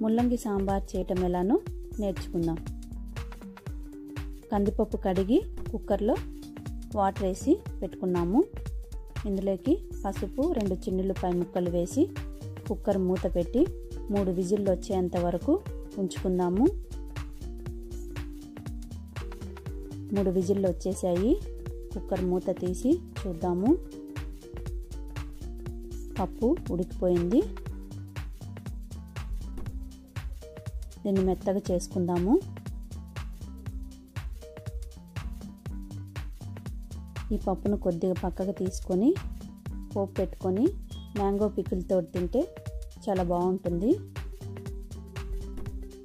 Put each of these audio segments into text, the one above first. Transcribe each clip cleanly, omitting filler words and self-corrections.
ముల్లంగి సాంబార్ చేయటం ఎలానో నేర్చుకుందాం. కందిపప్పు కడిగి కుక్కర్లో వాటర్ వేసి పెట్టుకున్నాము. ఇందులోకి పసుపు 2 చిన్నులపాయ ముక్కలు వేసి కుక్కర్ మూత పెట్టి 3 విజిల్లు వచ్చేంత వరకు ఉంచుకుందాము. 3 విజిల్లు వచ్చేసాయి. కుక్కర్ మూత తీసి చూద్దాము. పప్పు ఉడికిపోయింది. దీన్ని మెత్తగా చేసుకుందాము. ఈ పప్పును కొద్దిగా పక్కకు తీసుకొని పోపు పెట్టుకొని మ్యాంగో పికిల్తో తింటే చాలా బాగుంటుంది.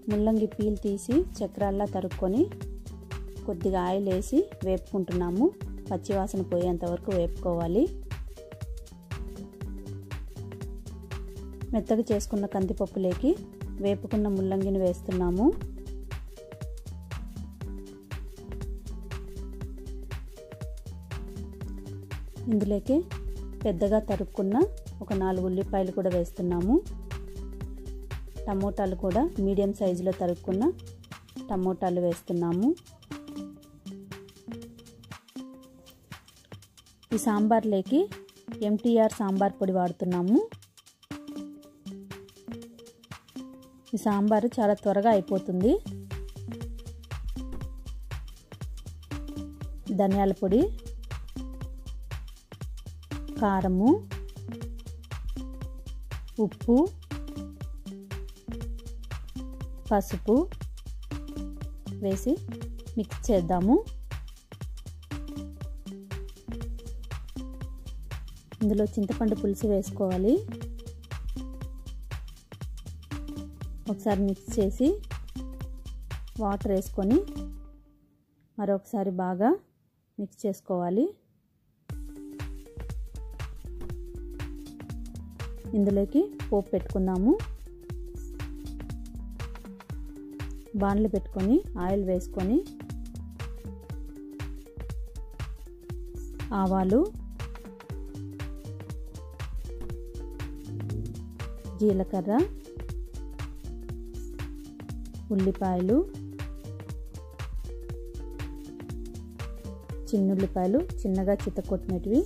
ముల్లంగి పీల్ తీసి చక్రాల్లా తరుక్కొని కొద్దిగా ఆయిల్ వేసి వేపుకుంటున్నాము. పచ్చివాసన పోయేంత వరకు వేపుకోవాలి. మెత్తగా చేసుకున్న కందిపప్పులోకి వేపుకున్న ముల్లంగిని వేస్తున్నాము. ఇందులోకి పెద్దగా తరుక్కున్న ఒక 4 ఉల్లిపాయలు కూడా వేస్తున్నాము. టమోటాలు కూడా మీడియం సైజులో తరుక్కున్న టమోటాలు వేస్తున్నాము. ఈ సాంబార్లోకి MTR సాంబార్ పొడి వాడుతున్నాము. ఈ సాంబారు చాలా త్వరగా అయిపోతుంది. ధనియాల పొడి, కారము, ఉప్పు, పసుపు వేసి మిక్స్ చేద్దాము. ఇందులో చింతపండు పులుసు వేసుకోవాలి. ఒకసారి మిక్స్ చేసి వాటర్ వేసుకొని మరొకసారి బాగా మిక్స్ చేసుకోవాలి. ఇందులోకి పోపు పెట్టుకుందాము. బాండ్లు పెట్టుకొని ఆయిల్ వేసుకొని ఆవాలు, జీలకర్ర, ఉల్లిపాయలు, చిన్నుల్లిపాయలు చిన్నగా చితకొట్టినవి,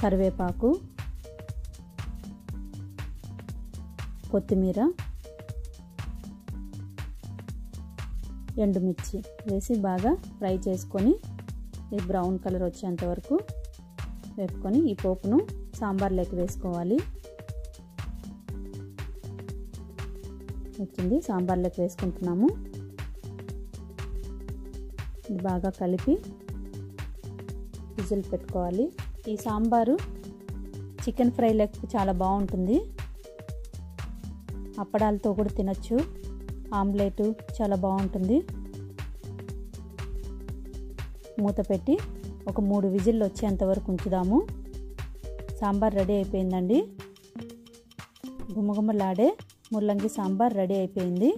కరివేపాకు, కొత్తిమీర, ఎండుమిర్చి వేసి బాగా ఫ్రై చేసుకొని ఇది బ్రౌన్ కలర్ వచ్చేంత వరకు వేపుకొని ఈ పోపును సాంబార్లోకి వేసుకోవాలి. వచ్చింది, సాంబార్లోకి వేసుకుంటున్నాము. ఇది బాగా కలిపి విజిల్ పెట్టుకోవాలి. ఈ సాంబారు చికెన్ ఫ్రైలోకి చాలా బాగుంటుంది. అప్పడాలతో కూడా తినచ్చు. ఆమ్లెట్ చాలా బాగుంటుంది. మూత పెట్టి ఒక 3 విజిల్లు వచ్చేంత వరకు ఉంచుదాము. సాంబార్ రెడీ అయిపోయిందండి. గుమగుమలాడే ముల్లంగి సాంబార్ రెడీ అయిపోయింది.